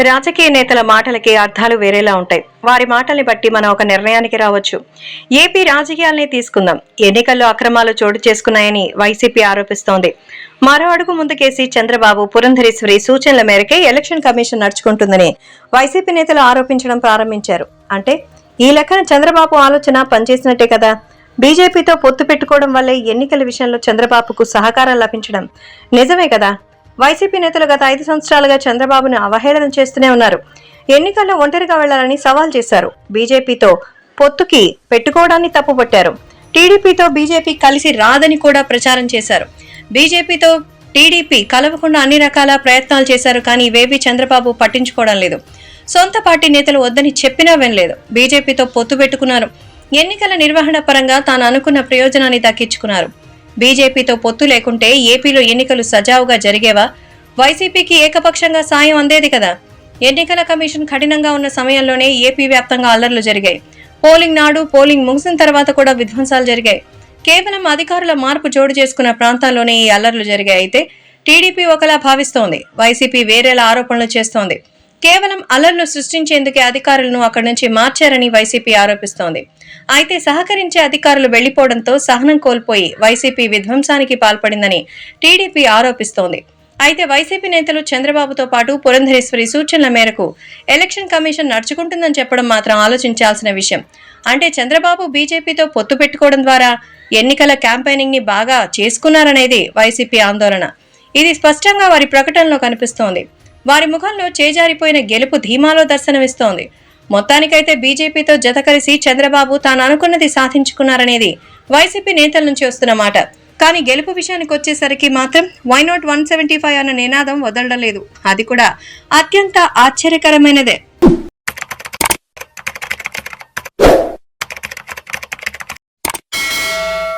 రాజకీయ నేతల మాటలకి అర్థాలు వేరేలా ఉంటాయి. వారి మాటల్ని బట్టి మనం ఒక నిర్ణయానికి రావచ్చు. ఏపీ రాజకీయాలనే తీసుకుందాం. ఎన్నికల్లో అక్రమాలు చోటు చేసుకున్నాయని వైసీపీ ఆరోపిస్తోంది. మరో అడుగు ముందుకేసి చంద్రబాబు, పురంధరేశ్వరి సూచనల మేరకే ఎలక్షన్ కమిషన్ నడుచుకుంటుందని వైసీపీ నేతలు ఆరోపించడం ప్రారంభించారు. అంటే ఈ లెక్కన చంద్రబాబు ఆలోచన పనిచేసినట్టే కదా. బీజేపీతో పొత్తు పెట్టుకోవడం వల్లే ఎన్నికల విషయంలో చంద్రబాబుకు సహకారం లభించడం నిజమే కదా. వైసీపీ నేతలు గత 5 సంవత్సరాలుగా చంద్రబాబును అవహేళన చేస్తూనే ఉన్నారు. ఎన్నికల్లో ఒంటరిగా వెళ్లాలని సవాల్ చేశారు. బీజేపీతో పొత్తుకి పెట్టుకోవడాన్ని తప్పుపట్టారు. టీడీపీతో బీజేపీ కలిసి రాదని కూడా ప్రచారం చేశారు. బీజేపీతో టీడీపీ కలవకుండా అన్ని రకాల ప్రయత్నాలు చేశారు. కానీ ఇవేవీ చంద్రబాబు పట్టించుకోవడం లేదు. సొంత పార్టీ నేతలు వద్దని చెప్పినా వినలేదు. బీజేపీతో పొత్తు పెట్టుకున్నారు. ఎన్నికల నిర్వహణ పరంగా తాను అనుకున్న ప్రయోజనాన్ని దక్కించుకున్నారు. బీజేపీతో పొత్తు లేకుంటే ఏపీలో ఎన్నికలు సజావుగా జరిగేవా? వైసీపీకి ఏకపక్షంగా సాయం అందేది కదా. ఎన్నికల కమిషన్ కఠినంగా ఉన్న సమయంలోనే ఏపీ వ్యాప్తంగా అల్లర్లు జరిగాయి. పోలింగ్ నాడు, పోలింగ్ ముగిసిన తర్వాత కూడా విధ్వంసాలు జరిగాయి. కేవలం అధికారుల మార్పు జోడు చేసుకున్న ప్రాంతాల్లోనే ఈ అల్లర్లు జరిగాయి. అయితే టీడీపీ ఒకలా భావిస్తోంది, వైసీపీ వేరేలా ఆరోపణలు చేస్తోంది. కేవలం అల్లర్లు సృష్టించేందుకే అధికారులను అక్కడి నుంచి మార్చారని వైసీపీ ఆరోపిస్తోంది. అయితే సహకరించే అధికారులు వెళ్లిపోవడంతో సహనం కోల్పోయి వైసీపీ విధ్వంసానికి పాల్పడిందని టీడీపీ ఆరోపిస్తోంది. అయితే వైసీపీ నేతలు చంద్రబాబుతో పాటు పురంధరేశ్వరి సూచనల మేరకు ఎలక్షన్ కమిషన్ నడుచుకుంటుందని చెప్పడం మాత్రం ఆలోచించాల్సిన విషయం. అంటే చంద్రబాబు బీజేపీతో పొత్తు పెట్టుకోవడం ద్వారా ఎన్నికల క్యాంపెయినింగ్ ని బాగా చేసుకున్నారనేది వైసీపీ ఆందోళన. ఇది స్పష్టంగా వారి ప్రకటనలో కనిపిస్తోంది. వారి ముఖంలో చేజారిపోయిన గెలుపు ధీమాలో దర్శనమిస్తోంది. మొత్తానికైతే బీజేపీతో జత కలిసి చంద్రబాబు తాను అనుకున్నది సాధించుకున్నారనేది వైసీపీ నేతల నుంచి వస్తున్న మాట. కానీ గెలుపు విషయానికి వచ్చేసరికి మాత్రం వై నాట్ 175 అన్న నినాదం వదలడం లేదు. అది కూడా అత్యంత ఆశ్చర్యకరమైనదే.